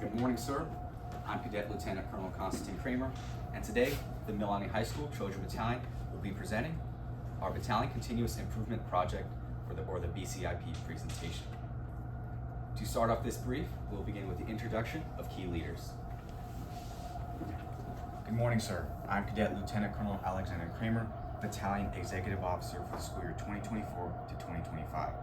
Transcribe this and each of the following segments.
Good morning, sir. I'm Cadet Lieutenant Colonel Constantine Kramer, and today the Mililani High School Trojan Battalion will be presenting our Battalion Continuous Improvement Project, or the BCIP presentation. To start off this brief, we'll begin with the introduction of key leaders. Good morning, sir. I'm Cadet Lieutenant Colonel Alexander Kramer, Battalion Executive Officer for the school year 2024 to 2025.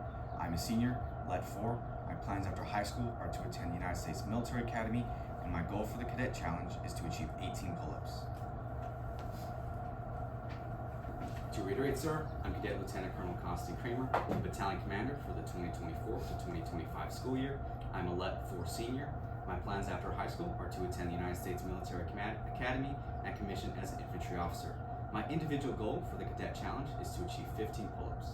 I'm a senior, Let 4. My plans after high school are to attend the United States Military Academy, and my goal for the Cadet Challenge is to achieve 18 pull-ups. To reiterate, sir, I'm Cadet Lieutenant Colonel Constantine Kramer, the Battalion Commander for the 2024 to 2025 school year. I'm a Let 4 senior. My plans after high school are to attend the United States Military Academy and commission as an infantry officer. My individual goal for the Cadet Challenge is to achieve 15 pull-ups.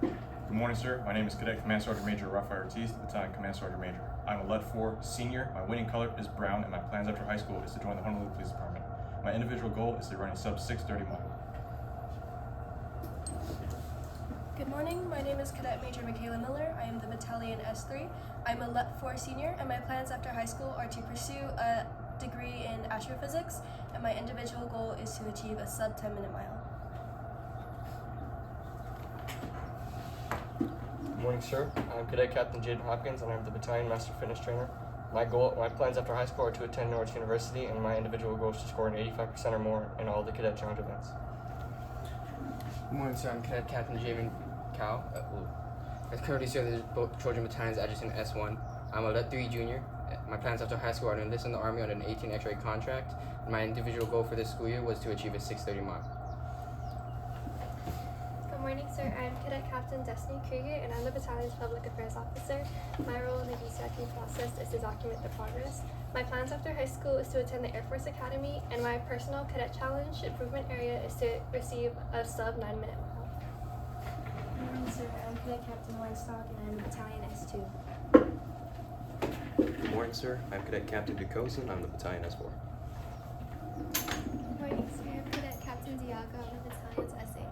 Good morning, sir. My name is Cadet Command Sergeant Major Rafael Ortiz, Battalion Command Sergeant Major. I'm a Let 4 senior. My winning color is brown, and my plans after high school is to join the Honolulu Police Department. My individual goal is to run a sub 6:30 mile. Good morning, my name is Cadet Major Michaela Miller. I am the Battalion S3. I'm a Let 4 senior, and my plans after high school are to pursue a degree in astrophysics, and my individual goal is to achieve a sub 10-minute mile. Good morning, sir. I'm Cadet Captain Jaden Hopkins, and I'm the Battalion Master Fitness Trainer. My plans after high school are to attend Norwich University, and my individual goal is to score an 85% or more in all the Cadet Challenge events. Good morning, sir. I'm Cadet Captain Jamin Cow. I currently serve as both Trojan Battalion's Adjutant S1. I'm a Let 3 junior. My plans after high school are to enlist in the Army on an 18 X-ray contract. My individual goal for this school year was to achieve a 6:30 mile. Good morning, sir. I'm Cadet Captain Destiny Krieger, and I'm the Battalion's Public Affairs Officer. My role in the BCIP process is to document the progress. My plans after high school is to attend the Air Force Academy, and my personal Cadet Challenge improvement area is to receive a sub 9-minute mile. Good morning, sir. I'm Cadet Captain Weinstock, and I'm the Battalion S2. Good morning, sir. I'm Cadet Captain Ducosin. I'm the Battalion S4. Good morning, sir. I'm Cadet Captain Diago. I'm the Battalion's S8.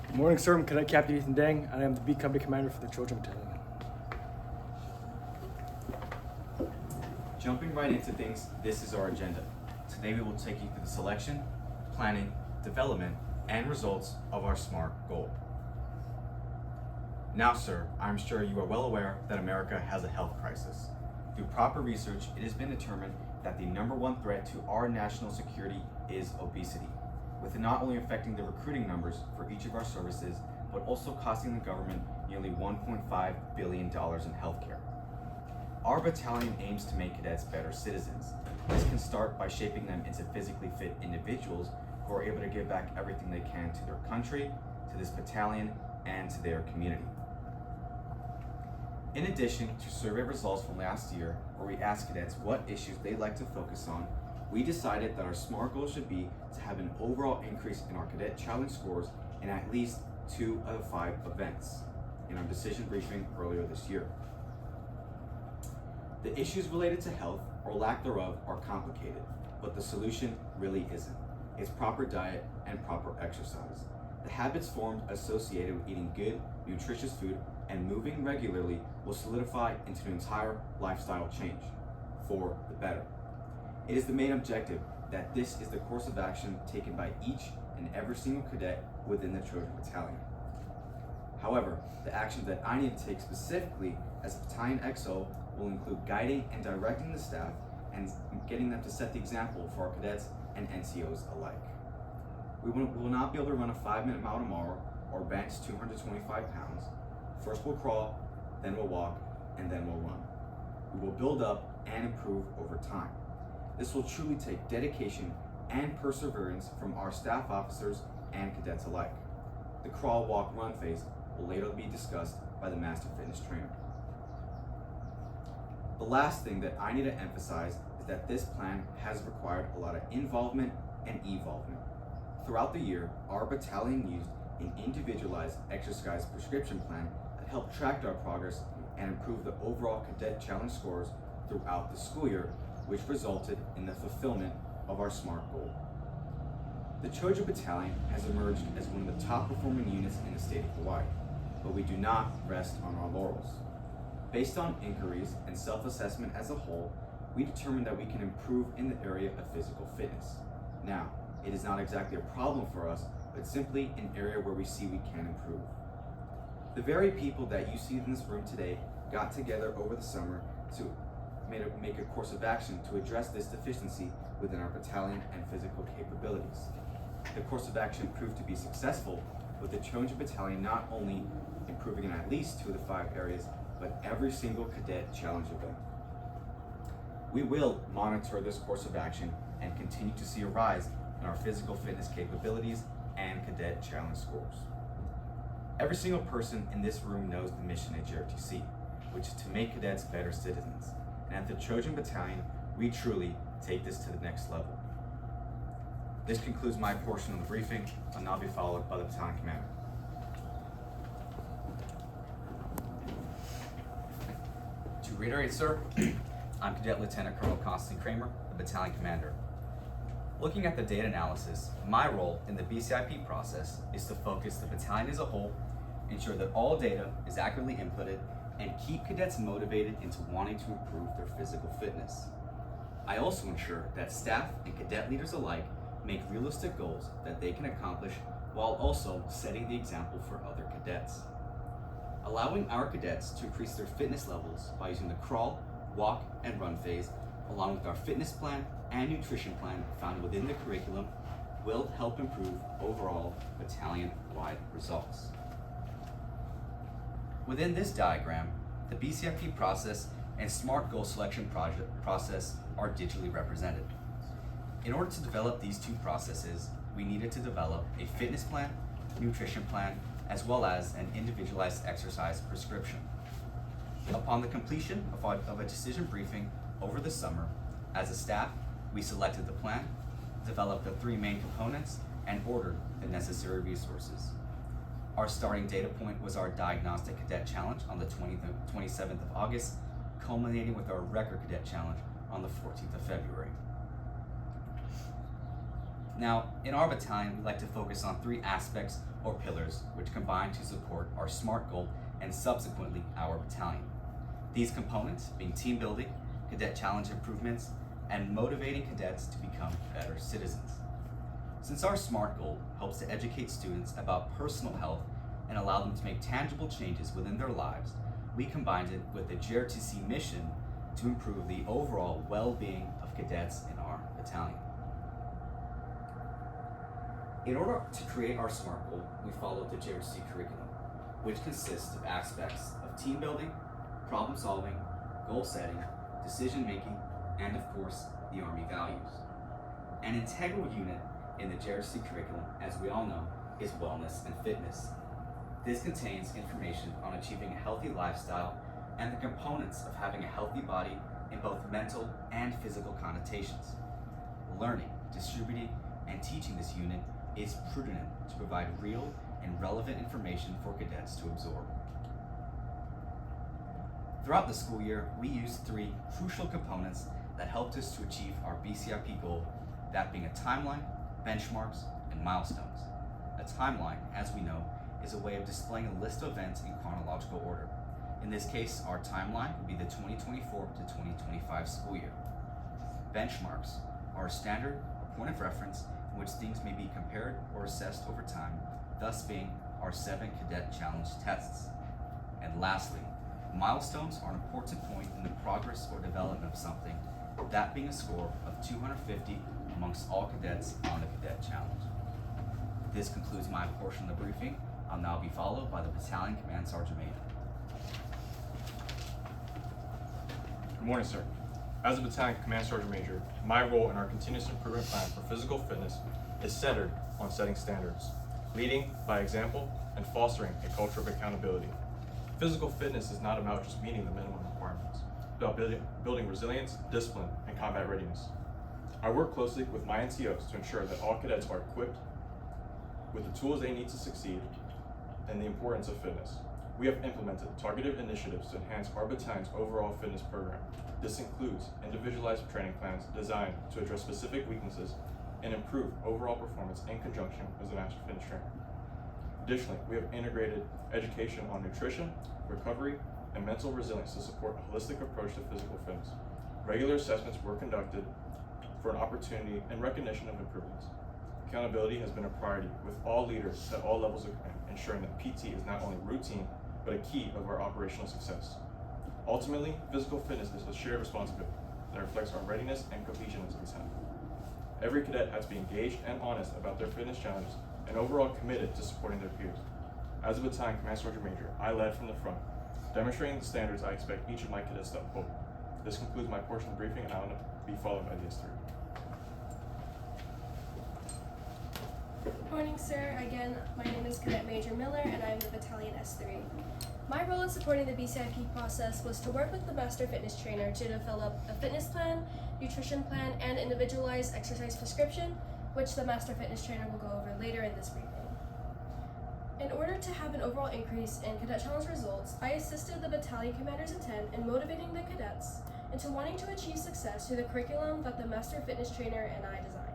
Good morning, sir. I'm Cadet Captain Ethan Dang, and I am the B Company Commander for the Trojan Battalion. Jumping right into things, this is our agenda. Today we will take you through the selection, planning, development, and results of our SMART goal. Now, sir, I'm sure you are well aware that America has a health crisis. Through proper research, it has been determined that the #1 threat to our national security is obesity, with it not only affecting the recruiting numbers for each of our services, but also costing the government nearly $1.5 billion in healthcare. Our battalion aims to make cadets better citizens. This can start by shaping them into physically fit individuals who are able to give back everything they can to their country, to this battalion, and to their community. In addition to survey results from last year, where we asked cadets what issues they'd like to focus on, we decided that our SMART goal should be to have an overall increase in our Cadet Challenge scores in at least 2 out of 5 events in our decision briefing earlier this year. The issues related to health, or lack thereof, are complicated, but the solution really isn't. It's proper diet and proper exercise. The habits formed associated with eating good, nutritious food and moving regularly will solidify into an entire lifestyle change, for the better. It is the main objective that this is the course of action taken by each and every single cadet within the Trojan Battalion. However, the actions that I need to take specifically as a Battalion XO will include guiding and directing the staff and getting them to set the example for our cadets and NCOs alike. We will not be able to run a 5-minute mile tomorrow or bench 225 pounds. First we'll crawl, then we'll walk, and then we'll run. We will build up and improve over time. This will truly take dedication and perseverance from our staff officers and cadets alike. The crawl, walk, run phase will later be discussed by the Master Fitness Trainer. The last thing that I need to emphasize is that this plan has required a lot of involvement and evolvement. Throughout the year, our battalion used an individualized exercise prescription plan that helped track our progress and improve the overall Cadet Challenge scores throughout the school year, which resulted in the fulfillment of our SMART goal. The Trojan Battalion has emerged as one of the top performing units in the state of Hawaii, but we do not rest on our laurels. Based on inquiries and self-assessment as a whole, we determined that we can improve in the area of physical fitness. Now, it is not exactly a problem for us, but simply an area where we see we can improve. The very people that you see in this room today got together over the summer to make a course of action to address this deficiency within our battalion and physical capabilities. The course of action proved to be successful, with the Trojan Battalion not only improving in at least 2 of the 5 areas, but every single cadet challenge event. We will monitor this course of action and continue to see a rise in our physical fitness capabilities and cadet challenge scores. Every single person in this room knows the mission at JROTC, which is to make cadets better citizens. And at the Trojan Battalion, we truly take this to the next level. This concludes my portion of the briefing. I'll now be followed by the battalion commander. To reiterate, sir, I'm Cadet Lieutenant Colonel Constantine Kramer, the battalion commander. Looking at the data analysis, my role in the BCIP process is to focus the battalion as a whole, ensure that all data is accurately inputted, and keep cadets motivated into wanting to improve their physical fitness. I also ensure that staff and cadet leaders alike make realistic goals that they can accomplish while also setting the example for other cadets. Allowing our cadets to increase their fitness levels by using the crawl, walk, and run phase, along with our fitness plan and nutrition plan found within the curriculum, will help improve overall battalion-wide results. Within this diagram, the BCIP process and SMART goal selection process are digitally represented. In order to develop these two processes, we needed to develop a fitness plan, nutrition plan, as well as an individualized exercise prescription. Upon the completion of a decision briefing over the summer, as a staff, we selected the plan, developed the 3 main components, and ordered the necessary resources. Our starting data point was our Diagnostic Cadet Challenge on the 27th of August, culminating with our Record Cadet Challenge on the 14th of February. Now, in our battalion, we like to focus on 3 aspects or pillars which combine to support our SMART goal and subsequently our battalion. These components being team building, cadet challenge improvements, and motivating cadets to become better citizens. Since our SMART goal helps to educate students about personal health and allow them to make tangible changes within their lives, we combined it with the JROTC mission to improve the overall well-being of cadets in our battalion. In order to create our SMART goal, we followed the JROTC curriculum, which consists of aspects of team building, problem solving, goal setting, decision making, and of course, the Army values. An integral unit in the JROTC curriculum, as we all know, is wellness and fitness. This contains information on achieving a healthy lifestyle and the components of having a healthy body in both mental and physical connotations. Learning, distributing, and teaching this unit is prudent to provide real and relevant information for cadets to absorb. Throughout the school year, we used 3 crucial components that helped us to achieve our BCIP goal, that being a timeline, benchmarks, and milestones. A timeline, as we know, is a way of displaying a list of events in chronological order. In this case, our timeline would be the 2024 to 2025 school year. Benchmarks are a standard or point of reference in which things may be compared or assessed over time, thus being our 7 cadet challenge tests. And lastly, milestones are an important point in the progress or development of something, that being a score of 250 amongst all cadets on the cadet challenge. This concludes my portion of the briefing. I'll now be followed by the Battalion Command Sergeant Major. Good morning, sir. As a Battalion Command Sergeant Major, my role in our continuous improvement plan for physical fitness is centered on setting standards, leading by example, and fostering a culture of accountability. Physical fitness is not about just meeting the minimum requirements. It's about building resilience, discipline, and combat readiness. I work closely with my NCOs to ensure that all cadets are equipped with the tools they need to succeed and the importance of fitness. We have implemented targeted initiatives to enhance our battalion's overall fitness program. This includes individualized training plans designed to address specific weaknesses and improve overall performance in conjunction with the master fitness trainer. Additionally, we have integrated education on nutrition, recovery, and mental resilience to support a holistic approach to physical fitness. Regular assessments were conducted for an opportunity and recognition of improvements. Accountability has been a priority with all leaders at all levels of command, ensuring that PT is not only routine, but a key of our operational success. Ultimately, physical fitness is a shared responsibility that reflects our readiness and cohesion as a battalion. Every cadet has to be engaged and honest about their fitness challenges and overall committed to supporting their peers. As a battalion command sergeant major, I led from the front, demonstrating the standards I expect each of my cadets to uphold. This concludes my portion of the briefing, and I will be followed by the S3. Good morning, sir. Again, my name is Cadet Major Miller, and I am the Battalion S3. My role in supporting the BCIP process was to work with the Master Fitness Trainer to develop a fitness plan, nutrition plan, and individualized exercise prescription, which the Master Fitness Trainer will go over later in this briefing. In order to have an overall increase in Cadet Challenge results, I assisted the battalion commander's intent in motivating the cadets into wanting to achieve success through the curriculum that the Master Fitness Trainer and I designed.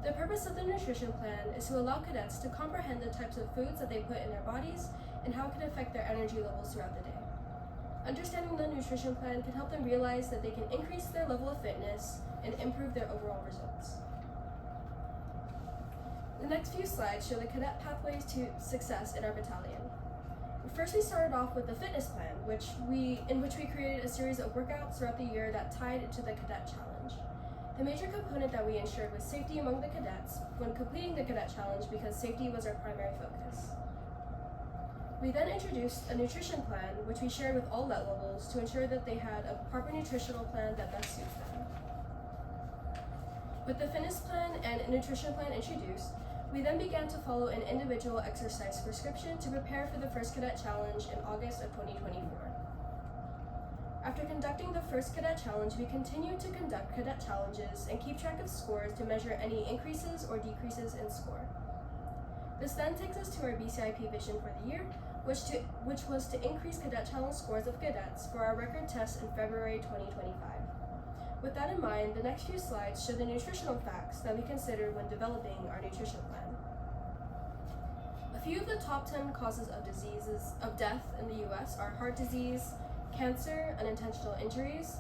The purpose of the nutrition plan is to allow cadets to comprehend the types of foods that they put in their bodies and how it can affect their energy levels throughout the day. Understanding the nutrition plan can help them realize that they can increase their level of fitness and improve their overall results. The next few slides show the cadet pathways to success in our battalion. First, we started off with the fitness plan, in which we created a series of workouts throughout the year that tied into the cadet challenge. The major component that we ensured was safety among the cadets when completing the cadet challenge, because safety was our primary focus. We then introduced a nutrition plan, which we shared with all levels to ensure that they had a proper nutritional plan that best suits them. With the fitness plan and nutrition plan introduced, we then began to follow an individual exercise prescription to prepare for the first cadet challenge in August of 2024. After conducting the first cadet challenge, we continued to conduct cadet challenges and keep track of scores to measure any increases or decreases in score. This then takes us to our BCIP vision for the year, which was to increase cadet challenge scores of cadets for our record test in February 2025. With that in mind, the next few slides show the nutritional facts that we considered when developing our nutrition plan. A few of the top 10 causes of death in the US are heart disease, cancer, unintentional injuries,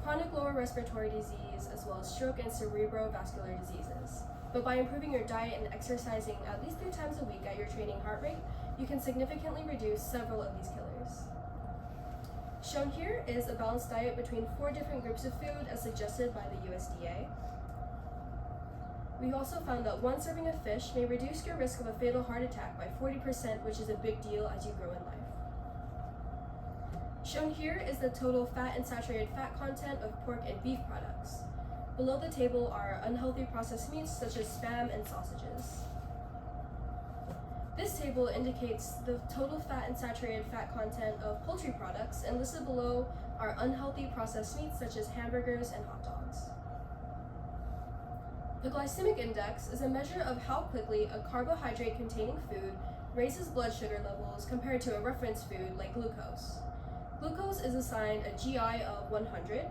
chronic lower respiratory disease, as well as stroke and cerebrovascular diseases. But by improving your diet and exercising at least 3 times a week at your training heart rate, you can significantly reduce several of these killers. Shown here is a balanced diet between 4 different groups of food as suggested by the USDA. We also found that 1 serving of fish may reduce your risk of a fatal heart attack by 40%, which is a big deal as you grow in life. Shown here is the total fat and saturated fat content of pork and beef products. Below the table are unhealthy processed meats such as Spam and sausages. This table indicates the total fat and saturated fat content of poultry products, and listed below are unhealthy processed meats such as hamburgers and hot dogs. The glycemic index is a measure of how quickly a carbohydrate-containing food raises blood sugar levels compared to a reference food like glucose. Glucose is assigned a GI of 100,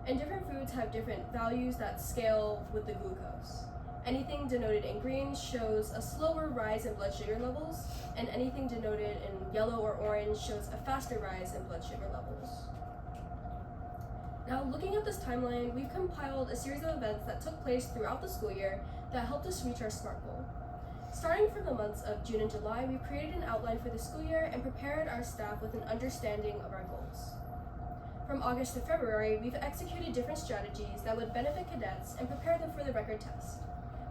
and different foods have different values that scale with the glucose. Anything denoted in green shows a slower rise in blood sugar levels, and anything denoted in yellow or orange shows a faster rise in blood sugar levels. Now, looking at this timeline, we've compiled a series of events that took place throughout the school year that helped us reach our SMART goal. Starting from the months of June and July, we created an outline for the school year and prepared our staff with an understanding of our goals. From August to February, we've executed different strategies that would benefit cadets and prepare them for the record test.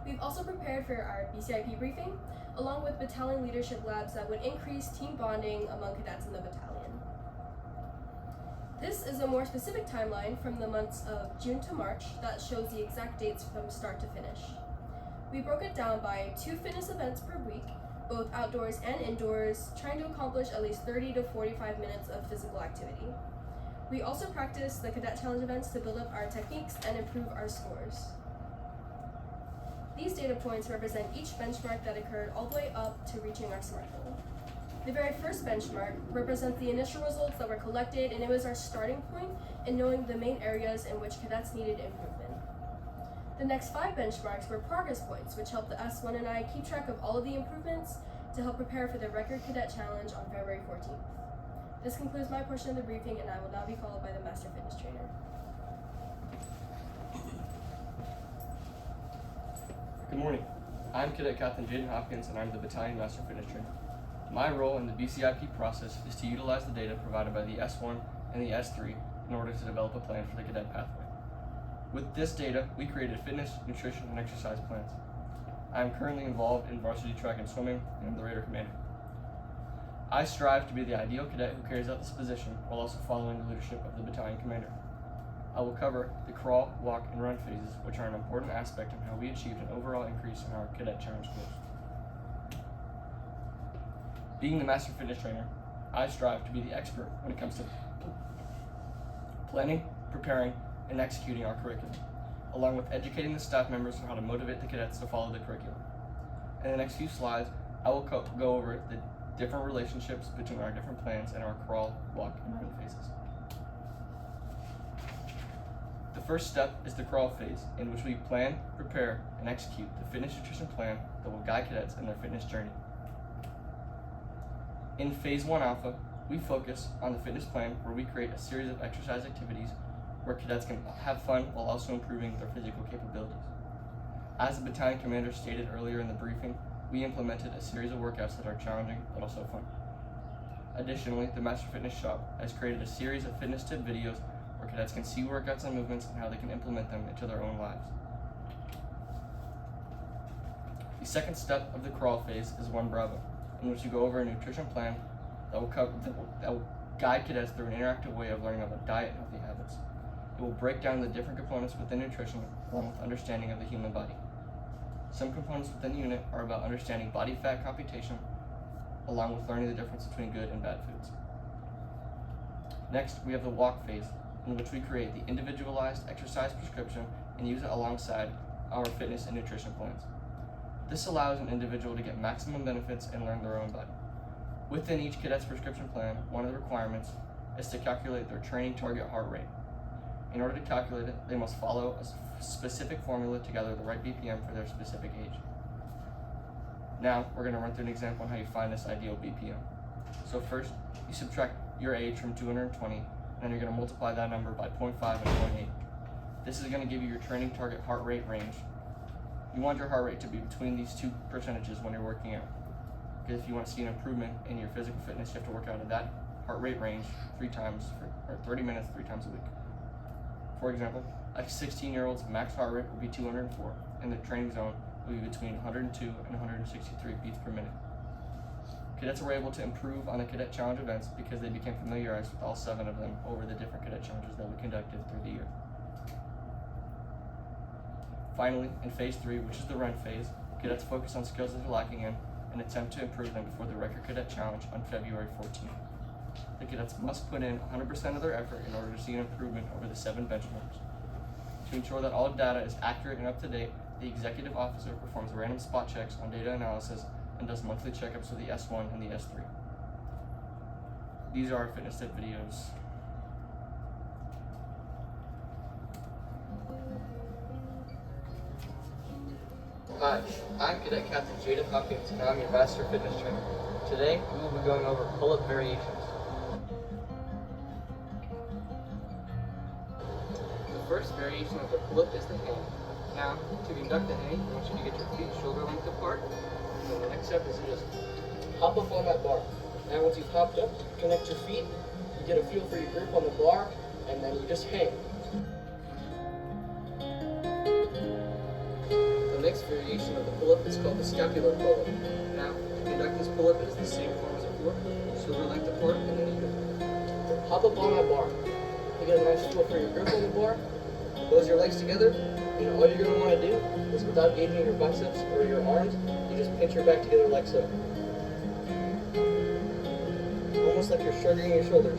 We've also prepared for our BCIP briefing, along with battalion leadership labs that would increase team bonding among cadets in the battalion. This is a more specific timeline from the months of June to March that shows the exact dates from start to finish. We broke it down by 2 fitness events per week, both outdoors and indoors, trying to accomplish at least 30 to 45 minutes of physical activity. We also practiced the cadet challenge events to build up our techniques and improve our scores. These data points represent each benchmark that occurred all the way up to reaching our SMART goal. The very first benchmark represents the initial results that were collected, and it was our starting point in knowing the main areas in which cadets needed improvement. The next 5 benchmarks were progress points, which helped the S1 and I keep track of all of the improvements to help prepare for the Record Cadet Challenge on February 14th. This concludes my portion of the briefing, and I will now be followed by the Master Fitness Trainer. Good morning. I'm Cadet Captain Jaden Hopkins, and I'm the Battalion Master Fitness Trainer. My role in the BCIP process is to utilize the data provided by the S1 and the S3 in order to develop a plan for the cadet pathway. With this data, we created fitness, nutrition, and exercise plans. I am currently involved in varsity track and swimming, and I'm the Raider Commander. I strive to be the ideal cadet who carries out this position while also following the leadership of the Battalion Commander. I will cover the crawl, walk, and run phases, which are an important aspect in how we achieved an overall increase in our cadet challenge scores. Being the Master Fitness Trainer, I strive to be the expert when it comes to planning, preparing, and executing our curriculum, along with educating the staff members on how to motivate the cadets to follow the curriculum. In the next few slides, I will go over the different relationships between our different plans and our crawl, walk, and run phases. The first step is the crawl phase, in which we plan, prepare, and execute the fitness nutrition plan that will guide cadets in their fitness journey. In Phase 1 Alpha, we focus on the fitness plan where we create a series of exercise activities where cadets can have fun while also improving their physical capabilities. As the Battalion Commander stated earlier in the briefing, we implemented a series of workouts that are challenging but also fun. Additionally, the Master Fitness Shop has created a series of fitness tip videos where cadets can see workouts and movements and how they can implement them into their own lives. The second step of the crawl phase is 1 Bravo, in which you go over a nutrition plan that will guide cadets through an interactive way of learning about diet and healthy habits. It will break down the different components within nutrition along with understanding of the human body. Some components within the unit are about understanding body fat computation, along with learning the difference between good and bad foods. Next, we have the walk phase, in which we create the individualized exercise prescription and use it alongside our fitness and nutrition plans. This allows an individual to get maximum benefits and learn their own body. Within each cadet's prescription plan, one of the requirements is to calculate their training target heart rate. In order to calculate it, they must follow a specific formula to gather the right BPM for their specific age. Now, we're going to run through an example on how you find this ideal BPM. So first, you subtract your age from 220, and then you're going to multiply that number by 0.5 and 0.8. This is going to give you your training target heart rate range. You want your heart rate to be between these two percentages when you're working out. Because if you want to see an improvement in your physical fitness, you have to work out at that heart rate range 30 minutes, 3 times a week. For example, a 16-year-old's max heart rate will be 204, and the training zone will be between 102 and 163 beats per minute. Cadets were able to improve on the Cadet Challenge events because they became familiarized with all 7 of them over the different cadet challenges that we conducted through the year. Finally, in Phase 3, which is the run phase, cadets focus on skills that they're lacking in and attempt to improve them before the Record Cadet Challenge on February 14th. The cadets must put in 100% of their effort in order to see an improvement over the 7 benchmarks. To ensure that all data is accurate and up to date, the executive officer performs random spot checks on data analysis and does monthly checkups with the S1 and the S3. These are our fitness tip videos. Hi, I'm Cadet Captain Jaden Hopkins, and I'm your Master Fitness Trainer. Today, we will be going over pull-up variations. The first variation of the pull-up is the hang. Now, to conduct the hang, I want you to get your feet shoulder length apart. And then the next step is to just hop up on that bar. Now, once you've hopped up, connect your feet, you get a feel for your grip on the bar, and then you just hang. The next variation of the pull-up is called the scapular pull-up. Now, to conduct this pull-up, it is the same form as before, shoulder length apart, and then you can hop up on that bar. You get a nice feel for your grip on the bar, close your legs together, and all you're going to want to do is, without engaging your biceps or your arms, you just pinch your back together like so. Almost like you're shrugging your shoulders,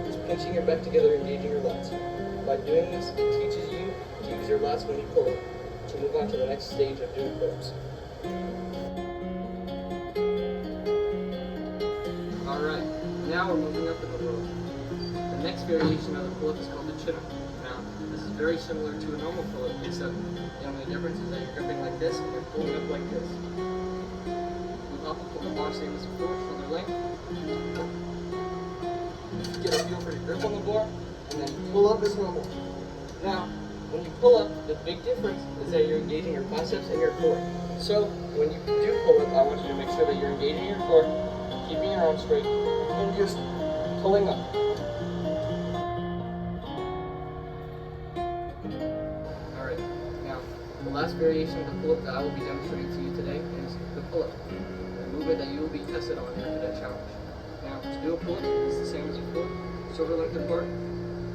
just pinching your back together, engaging your lats. By doing this, it teaches you to use your lats when you pull up, to move on to the next stage of doing pull-ups. Alright, now we're moving up in the rope. The next variation of the pull-up is called the chin-up. Now, this is very similar to a normal pull-up, except the only difference is that you're gripping like this and you're pulling up like this. Move up and pull the bar, same as before, shoulder length. get a feel for your grip on the bar, and then pull up as normal. Now, when you pull up, the big difference is that you're engaging your biceps and your core. So, when you do pull up, I want you to make sure that you're engaging your core, keeping your arms straight, and just pulling up. Alright, now, the last variation of the pull-up that I will be demonstrating to you today is the pull-up, a movement that you will be tested on for Cadet Challenge. Now, to do a pull-up, it's the same as before. Shoulder length apart,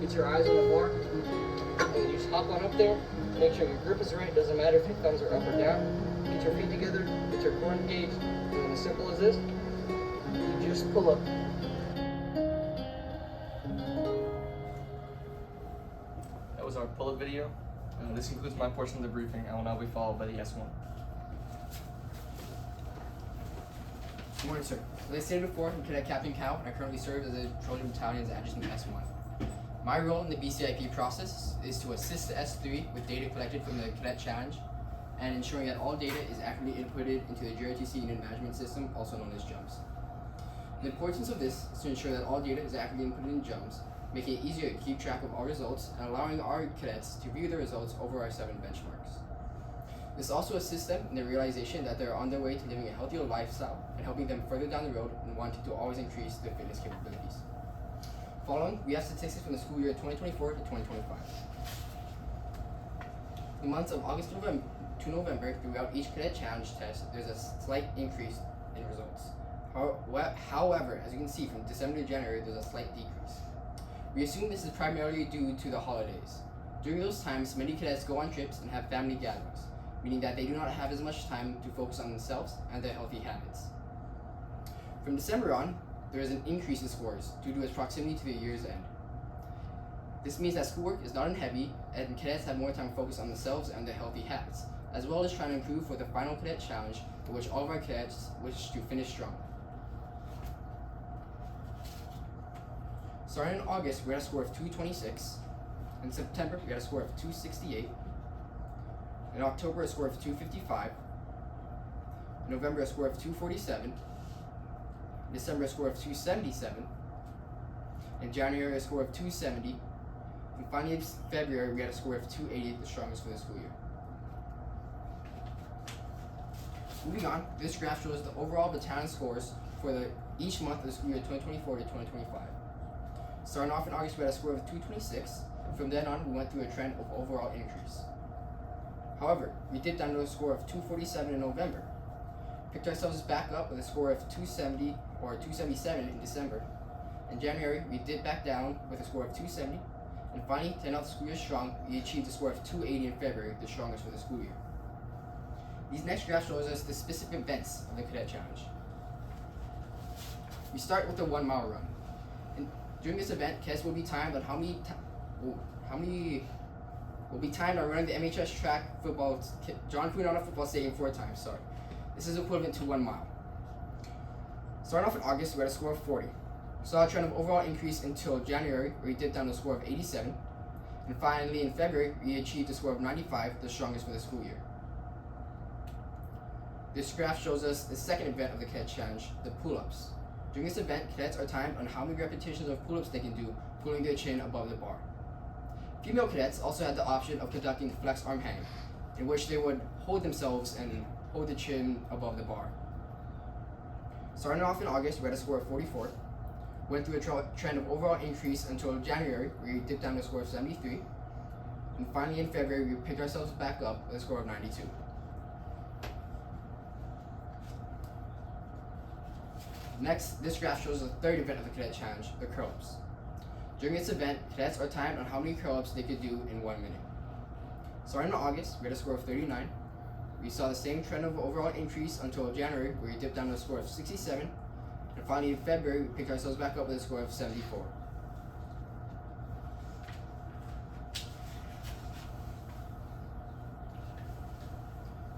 get your eyes on the bar, and then you just hop on up there. Make sure your grip is right. It doesn't matter if your thumbs are up or down. Get your feet together, get your core engaged, and then as simple as this, you just pull up. That was our pull-up video. This concludes my portion of the briefing. I will now be followed by the S1. Good morning, sir. As I stated before, I'm Cadet Captain Cal, and I currently serve as a Trojan Battalion's Adjutant S1. My role in the BCIP process is to assist the S3 with data collected from the Cadet Challenge and ensuring that all data is accurately inputted into the JROTC unit management system, also known as JUMS. The importance of this is to ensure that all data is accurately inputted in JUMS, making it easier to keep track of all results and allowing our cadets to view the results over our 7 benchmarks. This also assists them in the realization that they are on their way to living a healthier lifestyle and helping them further down the road and wanting to always increase their fitness capabilities. Following, we have statistics from the school year 2024 to 2025. In the months of August to November, throughout each Cadet Challenge test, there's a slight increase in results. However, as you can see, from December to January, there's a slight decrease. We assume this is primarily due to the holidays. During those times, many cadets go on trips and have family gatherings, meaning that they do not have as much time to focus on themselves and their healthy habits. From December on, there is an increase in scores due to its proximity to the year's end. This means that schoolwork is not as heavy and cadets have more time to focus on themselves and their healthy habits, as well as trying to improve for the final Cadet Challenge, in which all of our cadets wish to finish strong. Starting in August, we had a score of 226. In September, we had a score of 268. In October, a score of 255. In November, a score of 247. In December, a score of 277. In January, a score of 270. And finally, in February, we had a score of 280, the strongest for the school year. Moving on, this graph shows the overall battalion scores for each month of the school year 2024 to 2025. Starting off in August, we had a score of 226. And from then on, we went through a trend of overall increase. However, we dipped down to a score of 247 in November, picked ourselves back up with a score of 270 or 277 in December. In January, we dipped back down with a score of 270, and finally, to end out the school year strong, we achieved a score of 280 in February, the strongest for the school year. These next graphs shows us the specific events of the Cadet Challenge. We start with the 1 mile run. And during this event, cadets will be timed on will be timed on running the MHS track football, John Quinana football stadium 4 times, sorry. This is equivalent to 1 mile. Starting off in August, we had a score of 40. We saw a trend of overall increase until January, where we dipped down to a score of 87. And finally, in February, we achieved a score of 95, the strongest for the school year. This graph shows us the second event of the Cadet Challenge, the pull-ups. During this event, cadets are timed on how many repetitions of pull-ups they can do, pulling their chin above the bar. Female cadets also had the option of conducting the flex arm hang, in which they would hold themselves and hold the chin above the bar. Starting off in August, we had a score of 44. Went through a trend of overall increase until January, where we dipped down to a score of 73. And finally in February, we picked ourselves back up with a score of 92. Next, this graph shows the third event of the Cadet Challenge, the curl-ups. During this event, cadets are timed on how many curl-ups they could do in 1 minute. Starting in August, we had a score of 39. We saw the same trend of overall increase until January, where we dipped down to a score of 67. And finally in February, we picked ourselves back up with a score of 74.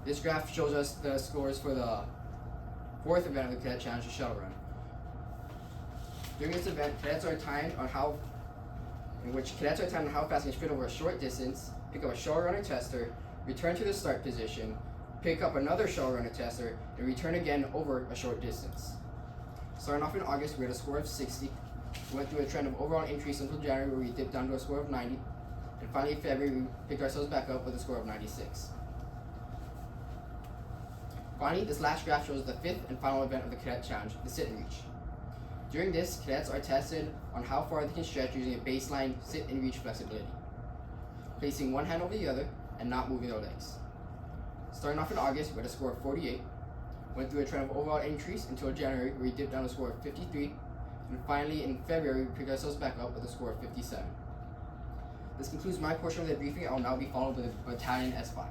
This graph shows us the scores for the fourth event of the Cadet Challenge, the shuttle run. During this event, cadets are timed on how fast they can sprint over a short distance, pick up a shuttle runner tester, return to the start position, pick up another shuttle runner tester, and return again over a short distance. Starting off in August, we had a score of 60. We went through a trend of overall increase until January where we dipped down to a score of 90. And finally in February, we picked ourselves back up with a score of 96. Finally, this last graph shows the fifth and final event of the Cadet Challenge, the sit and reach. During this, cadets are tested on how far they can stretch using a baseline sit and reach flexibility, placing one hand over the other and not moving their legs. Starting off in August, we had a score of 48, went through a trend of overall increase until January where we dipped down to a score of 53, and finally in February, we picked ourselves back up with a score of 57. This concludes my portion of the briefing. I will now be followed with Battalion S5.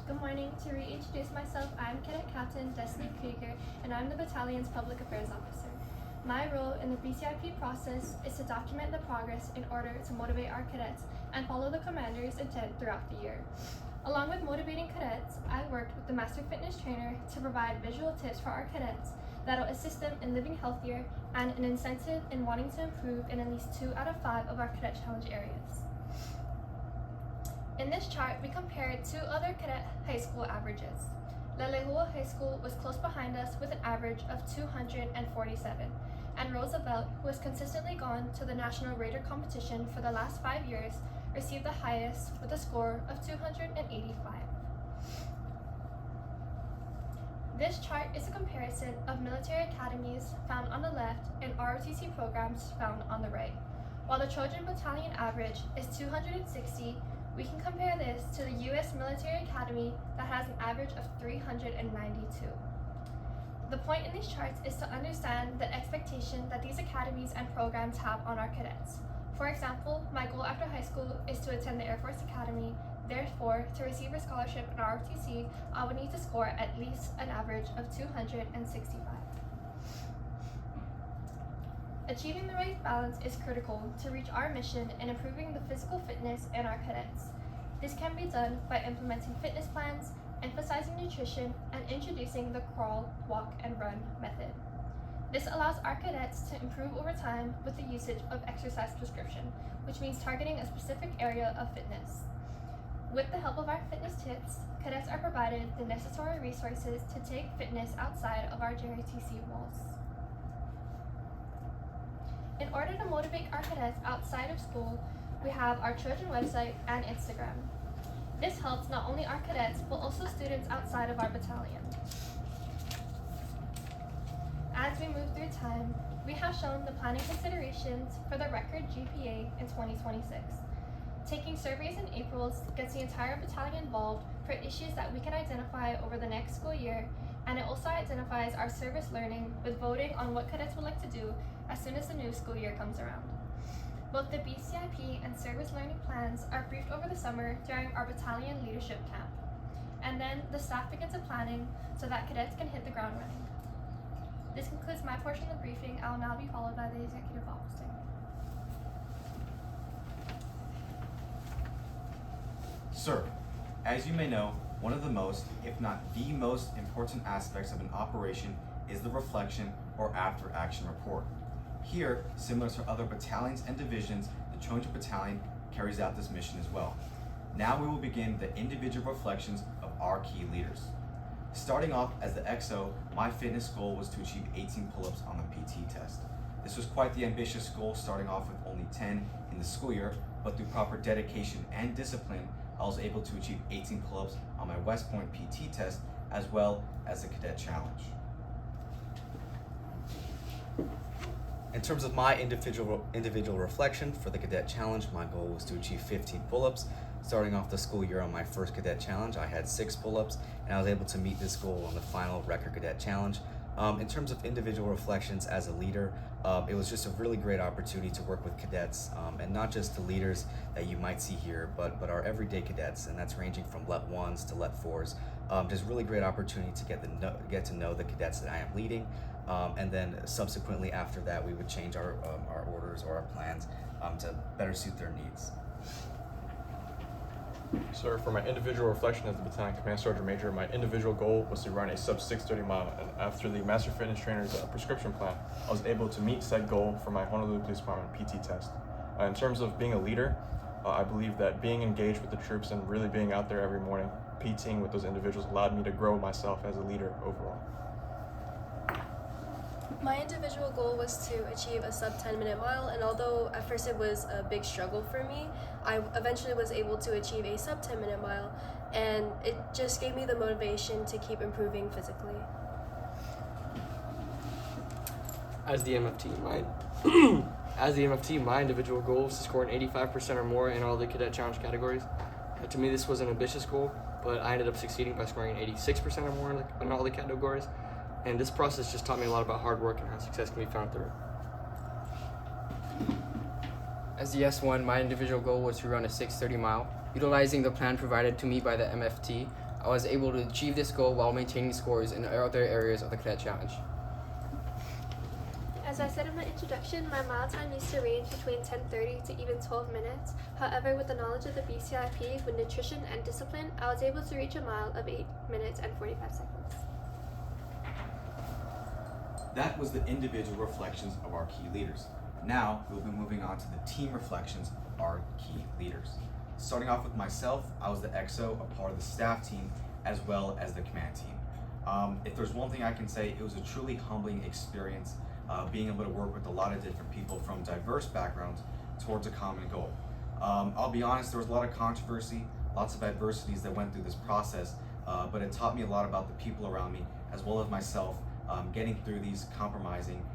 Good morning. To reintroduce myself, I'm Cadet Captain Destiny Krieger, and I'm the battalion's public affairs officer. My role in the BCIP process is to document the progress in order to motivate our cadets and follow the commander's intent throughout the year. Along with motivating cadets, I worked with the Master Fitness Trainer to provide visual tips for our cadets that'll assist them in living healthier and an incentive in wanting to improve in at least 2 out of 5 of our Cadet Challenge areas. In this chart, we compared 2 other cadet high school averages. La Lehua High School was close behind us with an average of 247, and Roosevelt, who has consistently gone to the National Raider competition for the last 5 years, received the highest with a score of 285. This chart is a comparison of military academies found on the left and ROTC programs found on the right. While the Trojan Battalion average is 260, we can compare this to the U.S. Military Academy that has an average of 392. The point in these charts is to understand the expectation that these academies and programs have on our cadets. For example, my goal after high school is to attend the Air Force Academy. Therefore, to receive a scholarship in ROTC, I would need to score at least an average of 265. Achieving the right balance is critical to reach our mission in improving the physical fitness in our cadets. This can be done by implementing fitness plans, emphasizing nutrition, and introducing the crawl, walk, and run method. This allows our cadets to improve over time with the usage of exercise prescription, which means targeting a specific area of fitness. With the help of our fitness tips, cadets are provided the necessary resources to take fitness outside of our JROTC walls. In order to motivate our cadets outside of school, we have our Trojan website and Instagram. This helps not only our cadets, but also students outside of our battalion. As we move through time, we have shown the planning considerations for the record GPA in 2026. Taking surveys in April gets the entire battalion involved for issues that we can identify over the next school year, and it also identifies our service learning with voting on what cadets would like to do as soon as the new school year comes around. Both the BCIP and service learning plans are briefed over the summer during our battalion leadership camp. And then the staff begins the planning so that cadets can hit the ground running. This concludes my portion of the briefing. I will now be followed by the executive officer. Sir, as you may know, one of the most, if not the most important aspects of an operation is the reflection or after action report. Here, similar to other battalions and divisions, the Trojan Battalion carries out this mission as well. Now we will begin the individual reflections of our key leaders. Starting off as the XO, my fitness goal was to achieve 18 pull-ups on the PT test. This was quite the ambitious goal, starting off with only 10 in the school year, but through proper dedication and discipline, I was able to achieve 18 pull-ups on my West Point PT test, as well as the Cadet Challenge. In terms of my individual reflection for the Cadet Challenge, my goal was to achieve 15 pull-ups. Starting off the school year on my first Cadet Challenge, I had 6 pull-ups, and I was able to meet this goal on the final Record Cadet Challenge. In terms of individual reflections as a leader, it was just a really great opportunity to work with cadets, and not just the leaders that you might see here, but our everyday cadets, and that's ranging from LET 1s to LET 4s. Just really great opportunity to get to know the cadets that I am leading, and then subsequently after that, we would change our orders or our plans to better suit their needs. Sir, for my individual reflection as the Battalion Command Sergeant Major, my individual goal was to run a sub 6:30 mile, and after the Master Fitness Trainer's prescription plan, I was able to meet said goal for my Honolulu Police Department PT test. In terms of being a leader, I believe that being engaged with the troops and really being out there every morning, PTing with those individuals allowed me to grow myself as a leader overall. My individual goal was to achieve a sub 10-minute mile, and although at first it was a big struggle for me, I eventually was able to achieve a sub 10-minute mile, and it just gave me the motivation to keep improving physically. As the MFT, my individual goal was to score an 85% or more in all the cadet challenge categories. To me, this was an ambitious goal, but I ended up succeeding by scoring an 86% or more in all the categories. And this process just taught me a lot about hard work and how success can be found through it. As the S1, my individual goal was to run a 6:30 mile. Utilizing the plan provided to me by the MFT, I was able to achieve this goal while maintaining scores in other areas of the cadet challenge. As I said in my introduction, my mile time used to range between 10:30 to even 12 minutes. However, with the knowledge of the BCIP with nutrition and discipline, I was able to reach a mile of 8 minutes and 45 seconds. That was the individual reflections of our key leaders. Now, we'll be moving on to the team reflections of our key leaders. Starting off with myself, I was the XO, a part of the staff team, as well as the command team. If there's one thing I can say, it was a truly humbling experience, being able to work with a lot of different people from diverse backgrounds towards a common goal. I'll be honest, there was a lot of controversy, lots of adversities that went through this process, but it taught me a lot about the people around me, as well as myself, getting through these, compromising,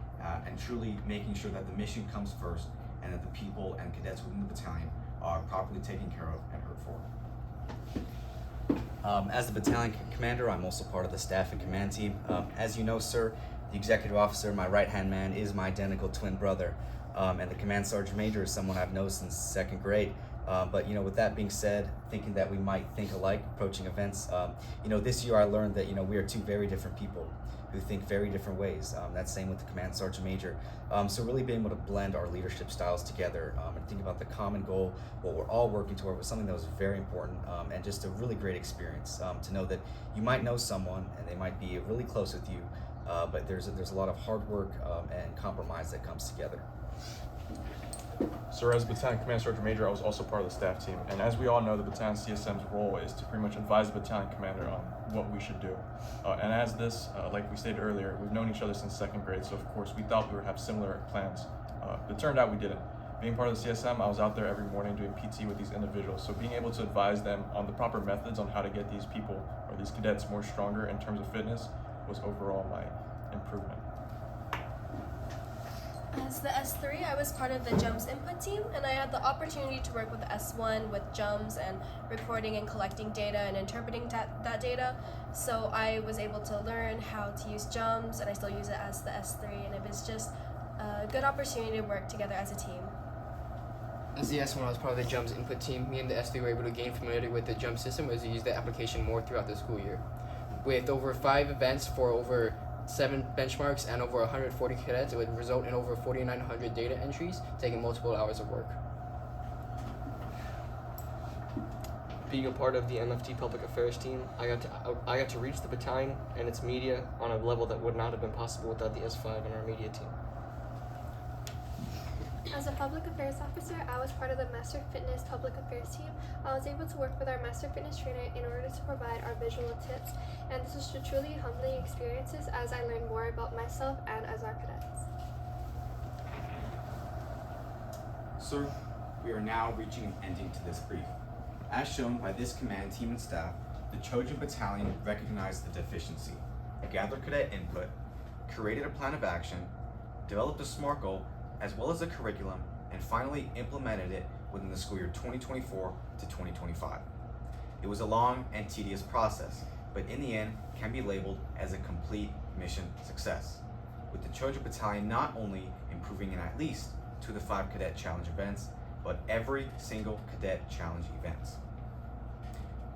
and truly making sure that the mission comes first and that the people and cadets within the battalion are properly taken care of and heard for. As the battalion commander, I'm also part of the staff and command team. As you know, sir, the executive officer, my right-hand man, is my identical twin brother. And the command sergeant major is someone I've known since second grade. But with that being said, thinking that we might think alike approaching events, this year I learned that we are two very different people who think very different ways. That's same with the command sergeant major. So really being able to blend our leadership styles together and think about the common goal, what we're all working toward, was something that was very important and just a really great experience to know that you might know someone and they might be really close with you, but there's a lot of hard work and compromise that comes together. So as Battalion Command Sergeant Major, I was also part of the staff team. And as we all know, the Battalion CSM's role is to pretty much advise the Battalion Commander on what we should do. And as this, like we stated earlier, we've known each other since second grade, so of course we thought we would have similar plans. It turned out we didn't. Being part of the CSM, I was out there every morning doing PT with these individuals, so being able to advise them on the proper methods on how to get these people, or these cadets, more stronger in terms of fitness was overall my improvement. As the S3, I was part of the JUMS input team, and I had the opportunity to work with the S1 with JUMS and recording and collecting data and interpreting that data. So I was able to learn how to use JUMS, and I still use it as the S3, and it was just a good opportunity to work together as a team. As the S1, I was part of the JUMS input team. Me and the S3 were able to gain familiarity with the JUMS system as we used the application more throughout the school year. With over 5 events for over 7 benchmarks and over 140 cadets, it would result in over 4,900 data entries, taking multiple hours of work. Being a part of the MFT Public Affairs team, I got to reach the battalion and its media on a level that would not have been possible without the S5 and our media team. As a public affairs officer, I was part of the Master Fitness Public Affairs team. I was able to work with our Master Fitness trainer in order to provide our visual tips, and this was truly humbling experiences as I learned more about myself and as our cadets. Sir, we are now reaching an ending to this brief. As shown by this command team and staff, the Trojan Battalion recognized the deficiency, gathered cadet input, created a plan of action, developed a SMART goal, as well as a curriculum, and finally implemented it within the school year 2024 to 2025. It was a long and tedious process, but in the end can be labeled as a complete mission success, with the Trojan Battalion not only improving in at least 2 of the 5 cadet challenge events, but every single cadet challenge event.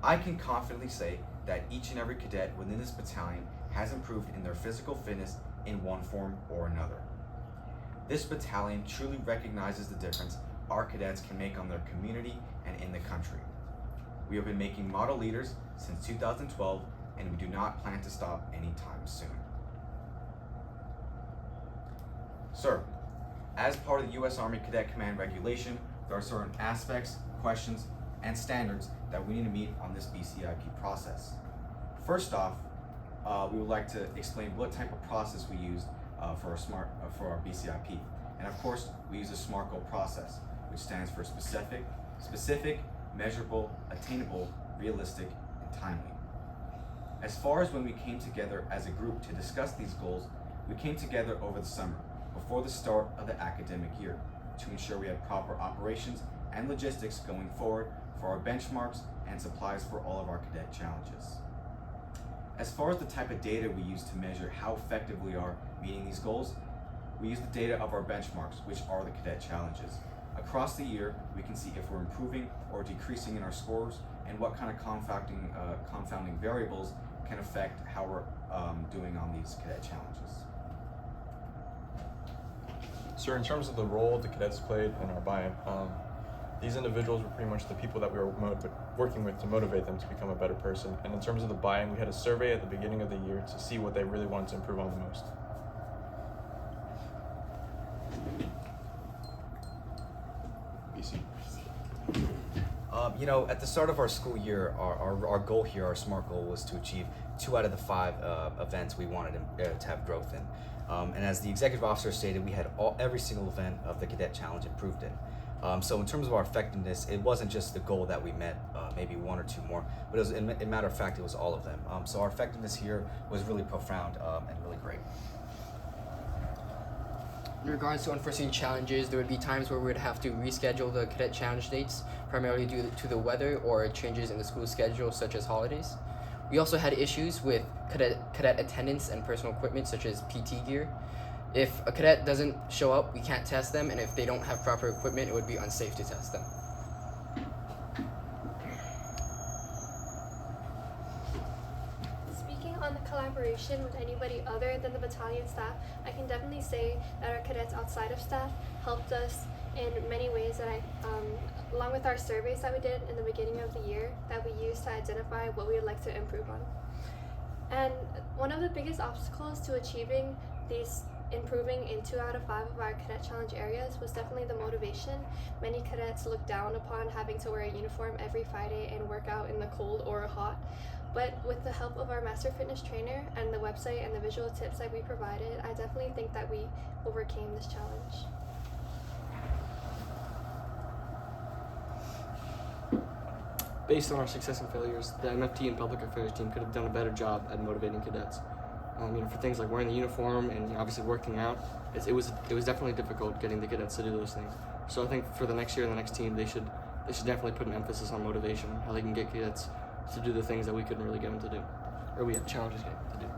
I can confidently say that each and every cadet within this battalion has improved in their physical fitness in one form or another. This battalion truly recognizes the difference our cadets can make on their community and in the country. We have been making model leaders since 2012, and we do not plan to stop anytime soon. Sir, as part of the U.S. Army Cadet Command regulation, there are certain aspects, questions, and standards that we need to meet on this BCIP process. First off, we would like to explain what type of process we used for our BCIP. And of course, we use the SMART goal process, which stands for specific, measurable, attainable, realistic, and timely. As far as when we came together as a group to discuss these goals, we came together over the summer, before the start of the academic year, to ensure we had proper operations and logistics going forward for our benchmarks and supplies for all of our cadet challenges. As far as the type of data we use to measure how effective we are meeting these goals, we use the data of our benchmarks, which are the cadet challenges. Across the year, we can see if we're improving or decreasing in our scores and what kind of confounding variables can affect how we're doing on these cadet challenges. Sir, in terms of the role the cadets played in our buy-in, these individuals were pretty much the people that we were working with to motivate them to become a better person. And in terms of the buy-in, we had a survey at the beginning of the year to see what they really wanted to improve on the most. BC. At the start of our school year, our goal here, our SMART goal, was to achieve 2 out of the 5 events we wanted to have growth in. And as the executive officer stated, we had every single event of the Cadet Challenge improved in. So in terms of our effectiveness, it wasn't just the goal that we met, maybe 1 or 2 more, but it was, in matter of fact, it was all of them. So our effectiveness here was really profound and really great. In regards to unforeseen challenges, there would be times where we would have to reschedule the cadet challenge dates, primarily due to the weather or changes in the school schedule, such as holidays. We also had issues with cadet attendance and personal equipment, such as PT gear. If a cadet doesn't show up, we can't test them, and if they don't have proper equipment, it would be unsafe to test them. On the collaboration with anybody other than the battalion staff, I can definitely say that our cadets outside of staff helped us in many ways that along with our surveys that we did in the beginning of the year that we used to identify what we would like to improve on. And one of the biggest obstacles to achieving these improving in 2 out of 5 of our cadet challenge areas was definitely the motivation. Many cadets look down upon having to wear a uniform every Friday and work out in the cold or hot. But with the help of our master fitness trainer and the website and the visual tips that we provided, I definitely think that we overcame this challenge. Based on our success and failures, the MFT and public affairs team could have done a better job at motivating cadets. For things like wearing the uniform and obviously working out, it was definitely difficult getting the cadets to do those things. So I think for the next year and the next team, they should definitely put an emphasis on motivation, how they can get cadets to do the things that we couldn't really get them to do, or we had challenges getting them to do.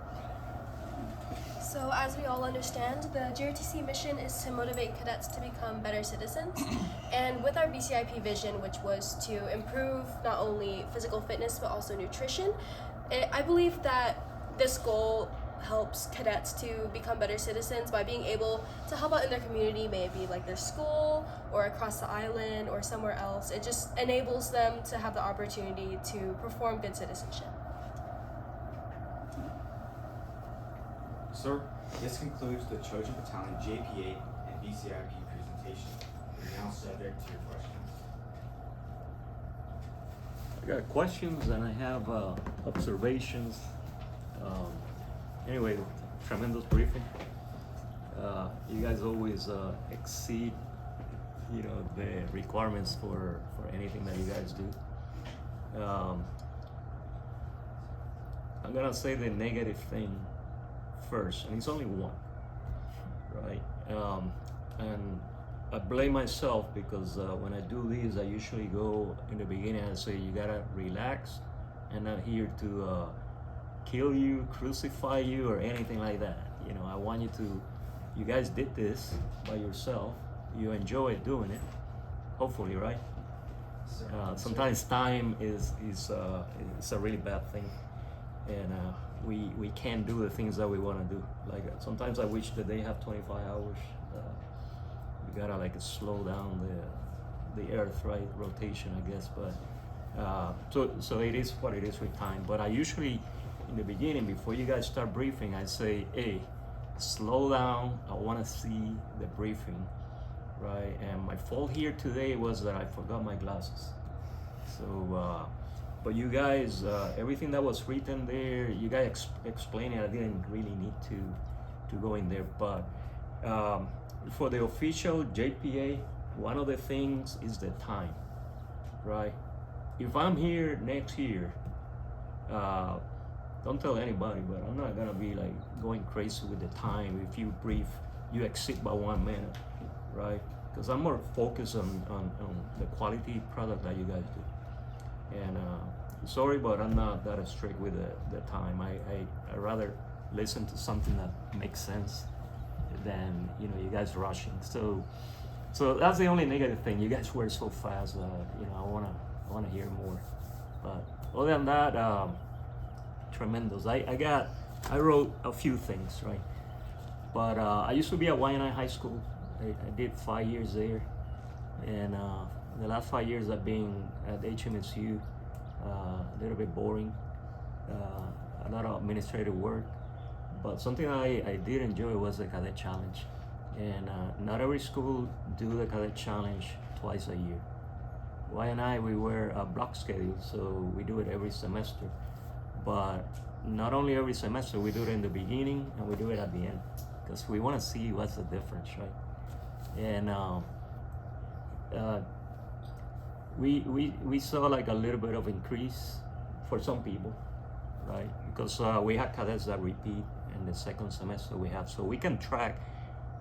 So as we all understand, the JROTC mission is to motivate cadets to become better citizens. And with our BCIP vision, which was to improve not only physical fitness but also nutrition, I believe that this goal helps cadets to become better citizens by being able to help out in their community, maybe like their school or across the island or somewhere else. It just enables them to have the opportunity to perform good citizenship. Sir, this concludes the Trojan Battalion JPA and BCIP presentation. We're now subject to your questions. I got questions and I have observations. Anyway, tremendous briefing. You guys always exceed, the requirements for anything that you guys do. I'm gonna say the negative thing first, and it's only one, right? And I blame myself because when I do these, I usually go in the beginning and say, you gotta relax. I'm not here to kill you, crucify you, or anything like that. I want you guys did this by yourself. You enjoy doing it, hopefully, right? Sometimes time is a really bad thing, and we can't do the things that we want to do. Like sometimes I wish that they have 25 hours. You gotta slow down the earth, right? Rotation, I guess. But so it is what it is with time. But I usually, in the beginning, before you guys start briefing, I say, hey, slow down. I want to see the briefing, right? And my fault here today was that I forgot my glasses. So, but you guys, everything that was written there, you guys explained it. I didn't really need to go in there. But for the official JPA, one of the things is the time, right? If I'm here next year, don't tell anybody, but I'm not gonna be like going crazy with the time. If you brief, you exceed by 1 minute, right? Because I'm more focused on the quality product that you guys do. And sorry, but I'm not that strict with the time. I rather listen to something that makes sense than you guys rushing. So that's the only negative thing. You guys were so fast. I wanna hear more. But other than that, tremendous. I wrote a few things, right? But I used to be at YNI High School. I did 5 years there, and the last 5 years I've been at HMSU. A little bit boring, a lot of administrative work, but something I did enjoy was the cadet challenge. And not every school do the cadet challenge twice a year. YNI, we were a block schedule, so we do it every semester. But not only every semester, we do it in the beginning and we do it at the end, because we want to see what's the difference, right? And we saw like a little bit of increase for some people, right? Because we had cadets that repeat in the second semester we have, so we can track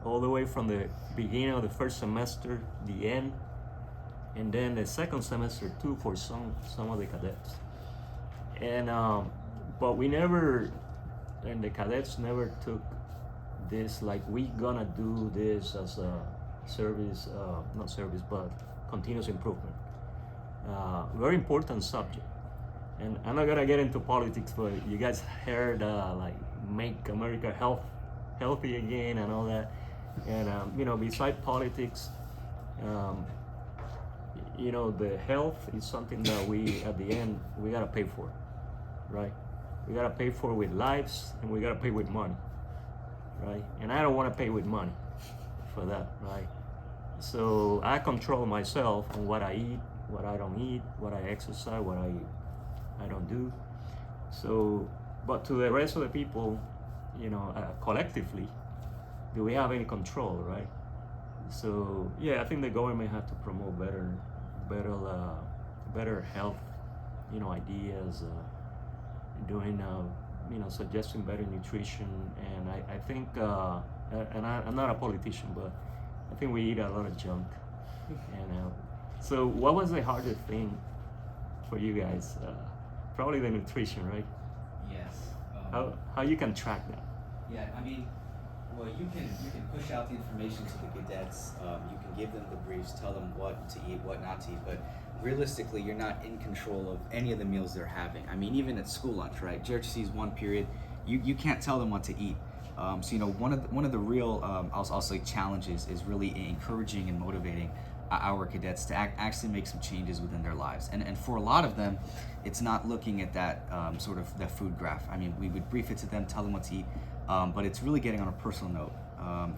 all the way from the beginning of the first semester, the end, and then the second semester too for some of the cadets. And but we never, and the cadets never took this like we gonna do this as a service, not service, but continuous improvement. Very important subject. And I'm not gonna get into politics, but you guys heard like make America healthy again and all that. And beside politics, the health is something that we at the end we gotta pay for, right? We gotta pay for with lives, and we gotta pay with money, right? And I don't want to pay with money for that, right? So I control myself on what I eat, what I don't eat, what I exercise, what I don't do. So, but to the rest of the people, collectively, do we have any control, right? So yeah, I think the government had to promote better health, ideas, doing, suggesting better nutrition. And I think, and I'm not a politician, but I think we eat a lot of junk. And so what was the hardest thing for you guys? Probably the nutrition, right? Yes. How you can track that? Yeah, I mean, well, you can push out the information to the cadets. You can give them the briefs, tell them what to eat, what not to eat, but realistically, you're not in control of any of the meals they're having. I mean, even at school lunch, right? JROTC is one period. You can't tell them what to eat. So one of the real I'll say challenges is really encouraging and motivating our cadets to actually make some changes within their lives. And for a lot of them, it's not looking at that sort of that food graph. I mean, we would brief it to them, tell them what to eat, but it's really getting on a personal note.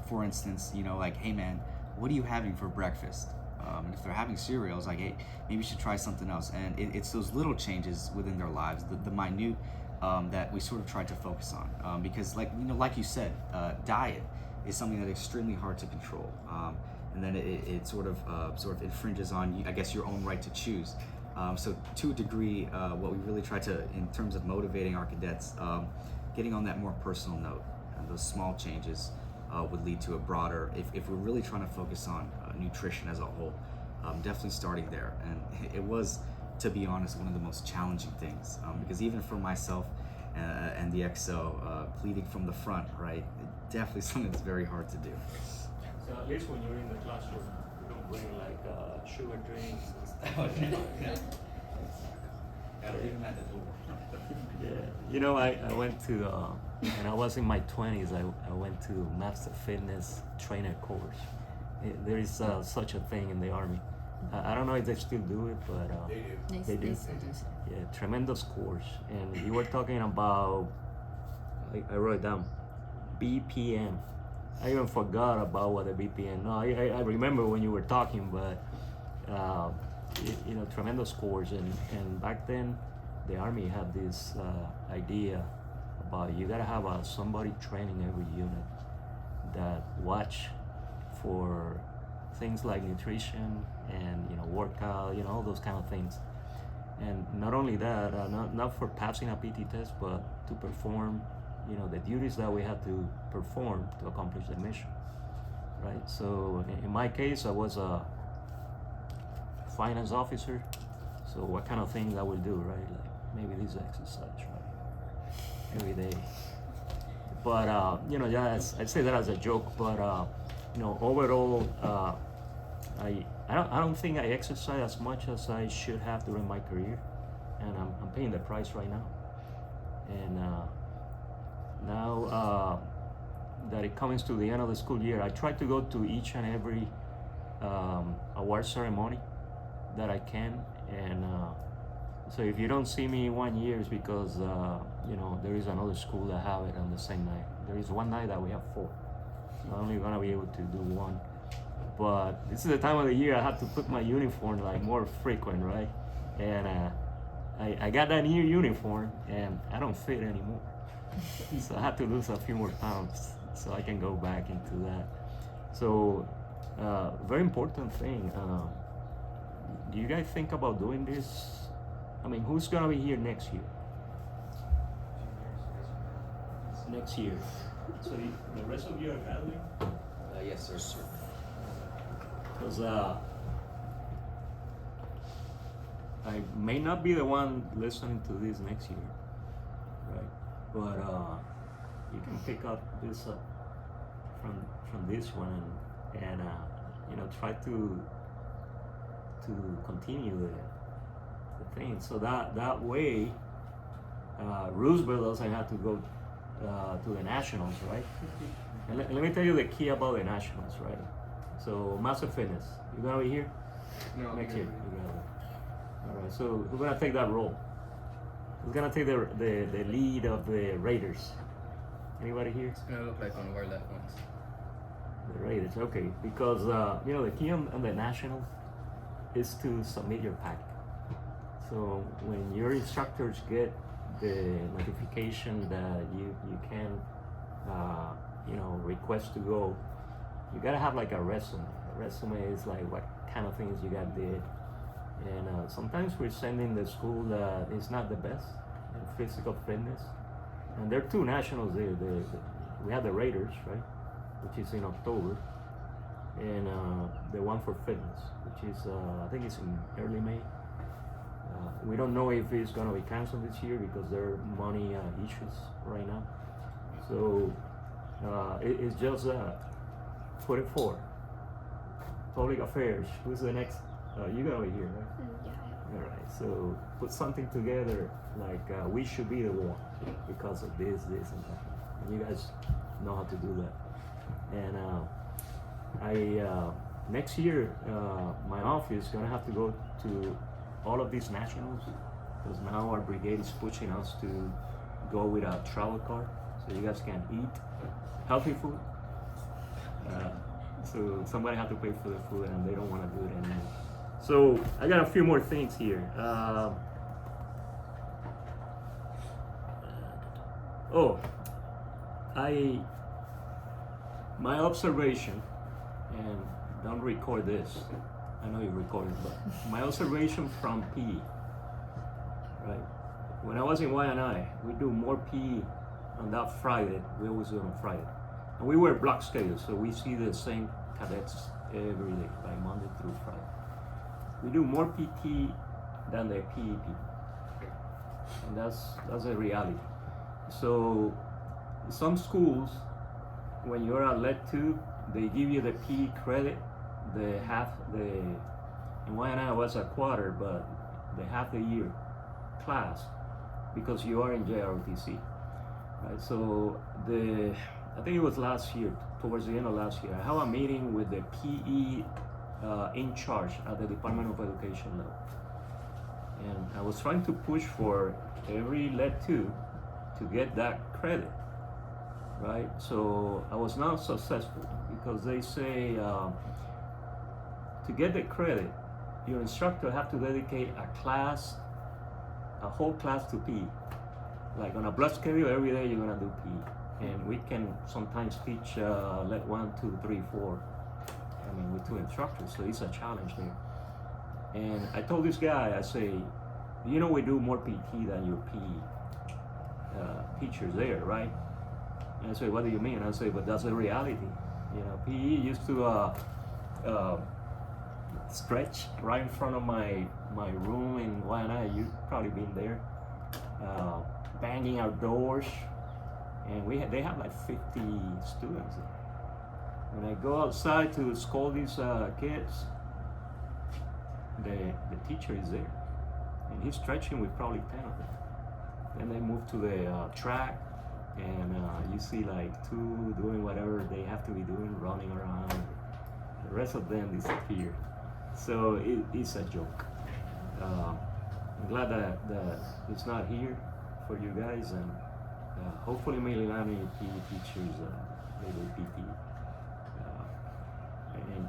For instance, like, hey man, what are you having for breakfast? And if they're having cereal, it's like, hey, maybe you should try something else. And it's those little changes within their lives, the minute that we sort of try to focus on. Because like you said, diet is something that's extremely hard to control. And then it sort of infringes on, I guess, your own right to choose. So to a degree, what we really try to, in terms of motivating our cadets, getting on that more personal note, and those small changes would lead to a broader, if we're really trying to focus on nutrition as a whole, definitely starting there. And it was, to be honest, one of the most challenging things, because even for myself and the XO, leading from the front, right, definitely something that's very hard to do. So at least when you're in the classroom, you don't bring like sugar drinks and stuff. Oh, no. Gotta leave them at the door. Yeah, I went to, when I was in my 20s, I went to Master Fitness Trainer course. There is such a thing in the Army. I don't know if they still do it, but they do. Yeah, tremendous course. And you were talking about, I wrote it down, BPM. I even forgot about what a BPM. No, I remember when you were talking, but tremendous course. And back then, the Army had this idea about you gotta have somebody training every unit. that watch for things like nutrition and workout, all those kind of things. And not only that, not for passing a PT test, but to perform, the duties that we had to perform to accomplish the mission, right? So in my case, I was a finance officer. So what kind of things I would do, right? Like maybe this exercise, right? Every day. But yeah, I say that as a joke. But overall, I don't think I exercise as much as I should have during my career, and I'm paying the price right now. And now that it comes to the end of the school year, I try to go to each and every award ceremony that I can. And so if you don't see me 1 year, it's because there is another school that have it on the same night. There is one night that we have 4. So I'm only gonna be able to do 1. But this is the time of the year I have to put my uniform like more frequent, right? And I got that new uniform and I don't fit anymore. So I have to lose a few more pounds so I can go back into that. So very important thing. Do you guys think about doing this? I mean, who's gonna be here next year? Next year. So the rest of you are traveling? Yes, sir. Because I may not be the one listening to this next year, right? But you can pick up this from this one and try to continue the thing. So that way, Roosevelt doesn't have to go to the nationals, right? And let me tell you the key about the nationals, right? So Master Fitness, you gonna be here? No. Next year. All right. So who's gonna take that role? Who's gonna take the lead of the Raiders? Anybody here? It's gonna look like one of our left ones. The Raiders, okay. Because the key on the national is to submit your pack. So when your instructors get the notification that you can request to go, you gotta have like a resume. A resume is like what kind of things you got did. And sometimes we're sending the school that is not the best in physical fitness. And there are 2 nationals there. We have the Raiders, right, which is in October, and the one for fitness, which is I think it's in early May. We don't know if it's gonna be canceled this year because there are money issues right now. So it's just put it forward. Public affairs. Who's the next? You're gonna be here, right? Yeah. All right. So put something together like we should be the one because of this, and that. And you guys know how to do that. And next year, my office is gonna have to go to all of these nationals because now our brigade is pushing us to go with a travel card so you guys can eat healthy food. So somebody have to pay for the food and they don't want to do it anymore. So I got a few more things here. My observation, and don't record this, I know you recorded, but my observation from PE, right? When I was in Y&I, we do more PE on that Friday, we always do it on Friday. And we were block schedule, so we see the same cadets every day, like Monday through Friday. We do more PT than the PE people. And that's a reality. So some schools, when you're at Leg 2, they give you the PE credit, in Y&I was a quarter, but the half the year class, because you are in JROTC, right? So I think it was last year, towards the end of last year, I have a meeting with the PE in charge at the Department of Education level. And I was trying to push for every Leg 2 to get that credit, right? So I was not successful because they say to get the credit, your instructor have to dedicate a whole class to PE. Like on a block schedule, every day you're gonna do PE. and we can sometimes teach let 1, 2, 3, 4. I mean, with 2 instructors, so it's a challenge there. And I told this guy, I say, you know, we do more PT than your PE teachers there, right? And I say, what do you mean? I say, but that's the reality. You know, PE used to stretch right in front of my room in Waianae. You've probably been there, banging our doors, and they have like 50 students. When I go outside to scold these kids, the teacher is there, and he's stretching with probably 10 of them. Then they move to the track, and you see like 2 doing whatever they have to be doing, running around. The rest of them disappear. So it's a joke. I'm glad that it's not here for you guys, and hopefully Mililani PE teachers they do PT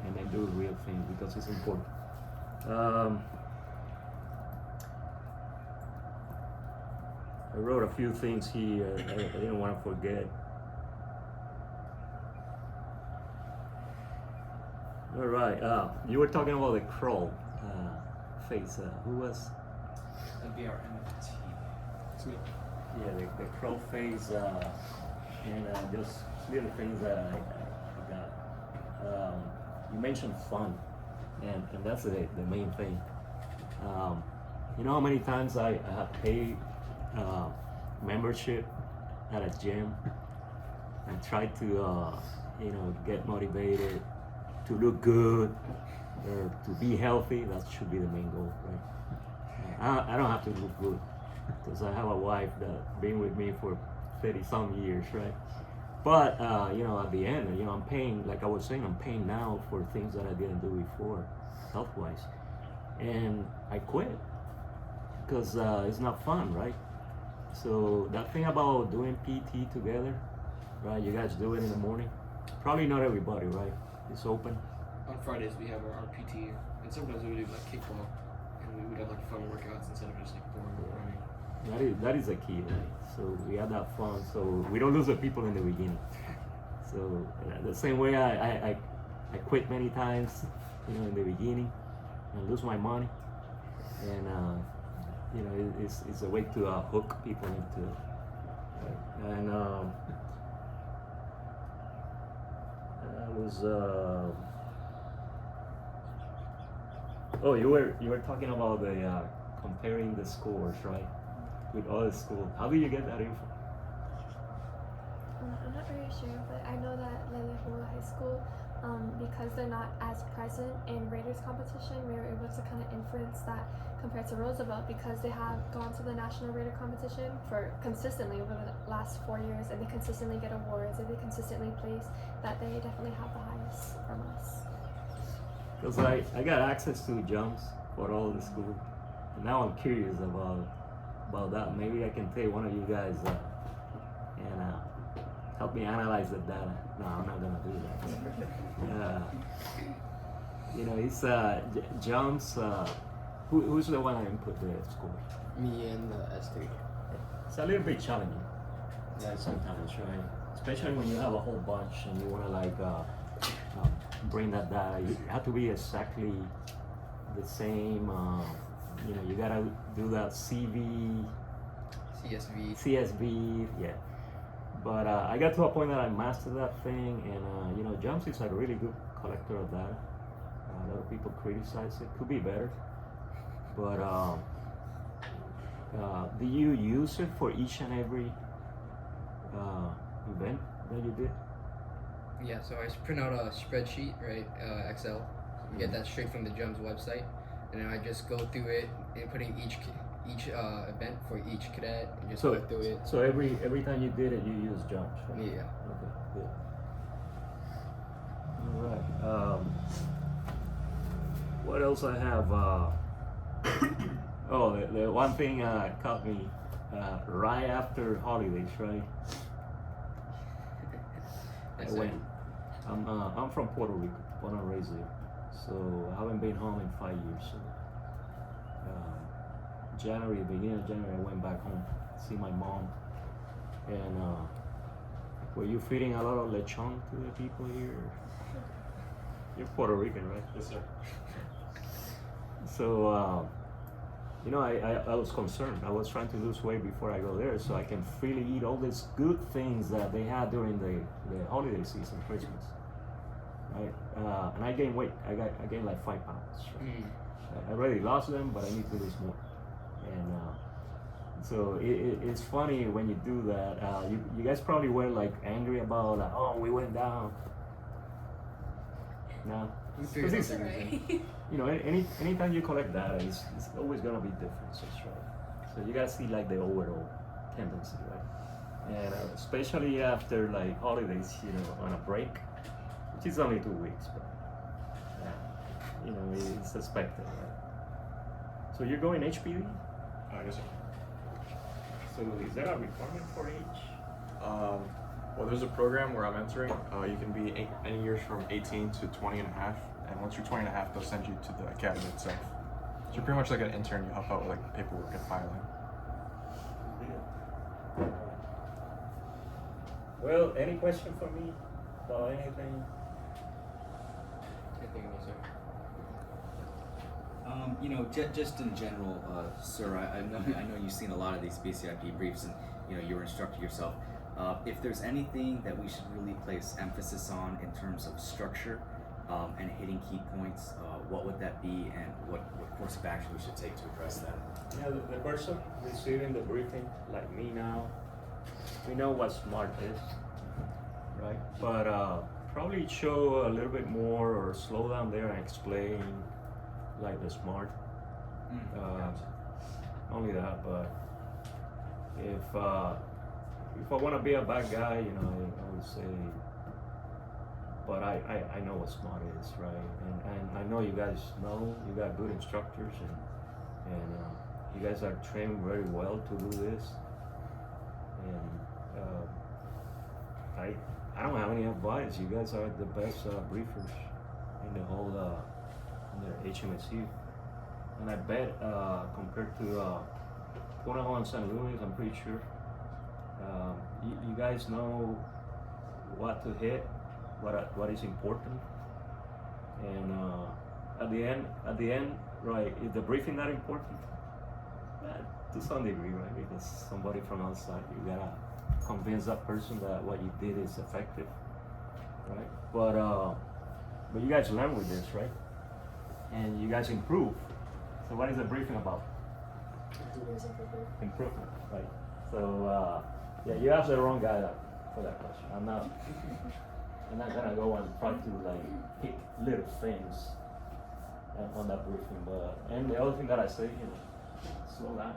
and they do real things because it's important. I wrote a few things here. I didn't want to forget. All right. You were talking about the crawl phase. Who was? That'd be our MFT. It's me. Yeah, the crawl phase, and just little things that I got. You mentioned fun, and that's the main thing. You know how many times I have paid membership at a gym and tried to you know, get motivated to look good or to be healthy. That should be the main goal, right? I don't have to look good because I have a wife that's been with me for 30-some years, right? But you know, at the end, you know, I'm paying, like I was saying, I'm paying now for things that I didn't do before, health-wise, and I quit because it's not fun, right? So that thing about doing PT together, right? You guys do it in the morning. Probably not everybody, right? It's open. On Fridays we have our PT, and sometimes we do like kickball, and we would have like fun workouts instead of just like boring running. That is a key, right? So we have that fun, so we don't lose the people in the beginning. So the same way I quit many times, you know, in the beginning, and lose my money, and you know, it's a way to hook people into it. Right? And I was oh, you were talking about the comparing the scores, right, with other schools. How do you get that info? I'm not very sure, but I know that Lele'Hua High School, because they're not as present in Raiders competition, we were able to kind of influence that compared to Roosevelt, because they have gone to the National Raider competition for consistently over the last 4 years, and they consistently get awards, and they consistently place, that they definitely have the highest from us. Because I got access to jumps for all the schools, and now I'm curious about that. Maybe I can take one of you guys and help me analyze the data. No, I'm not gonna do that. You know, it's jumps. Who's the one that input the score? Me and the S3. It's a little bit challenging. Yeah, sometimes, right? Especially when you have a whole bunch and you wanna like bring that data. You have to be exactly the same. You know, you gotta do that CSV, yeah. But I got to a point that I mastered that thing, and you know, jumps is a really good collector of data. A lot of people criticize it. Could be better, but do you use it for each and every event that you did? Yeah, so I print out a spreadsheet, right, Excel, get that straight from the jumps website, and then I just go through it, inputting each event for each cadet, and just go through it. So every time you did it, you used jumps, right? Yeah. Okay, good. All right. What else I have? Oh, the one thing caught me right after holidays, right? I'm from Puerto Rico, born and raised there, so I haven't been home in 5 years. So beginning of January, I went back home, see my mom, and Were you feeding a lot of lechon to the people here? You're Puerto Rican, right? Yes, sir. So, you know, I was concerned. I was trying to lose weight before I go there so I can freely eat all these good things that they had during the holiday season, Christmas. Right? And I gained weight. I gained like 5 pounds. Right? I already lost them, but I need to lose more. And so it's funny when you do that. You guys probably were like angry about like, oh, we went down. No. It's alright. You know, anytime you collect data, it's always gonna be differences, right? So you gotta see like the overall tendency, right? And especially after like holidays, you know, on a break, which is only 2 weeks, but you know, it's expected, right? So you're going HPD? Yes, sir. So is that a requirement for age? Well, there's a program where I'm entering. You can be any years from 18 to 20 and a half. And once you're 20 and a half, they'll send you to the academy itself. So you're pretty much like an intern. You help out with like paperwork and filing. Well, any question for me about anything? Can't think of any, sir. You know, just in general, sir, I know you've seen a lot of these BCIP briefs, and you know you're an instructor yourself. If there's anything that we should really place emphasis on in terms of structure and hitting key points, what would that be, and what course of action we should take to address that? Yeah, the person receiving the briefing, like me now, we know what SMART is, right? But probably show a little bit more or slow down there and explain like the SMART. Only that, but if I want to be a bad guy, you know, I would say, but I know what SMART is, right? And I know you guys know, you got good instructors, and you guys are trained very well to do this. And I don't have any advice. You guys are the best briefers in the whole in the HMSU. And I bet compared to Punaho and St. Louis, I'm pretty sure you guys know what to hit, what is important, and at the end, right? Is the briefing not important? To some degree, right? Because somebody from outside, you gotta convince that person that what you did is effective, right? But you guys learn with this, right? And you guys improve. So what is the briefing about? Improvement, right? So yeah, you asked the wrong guy for that question. I'm not gonna go and try to like pick little things on that briefing. But and the other thing that I say, you know, slow down.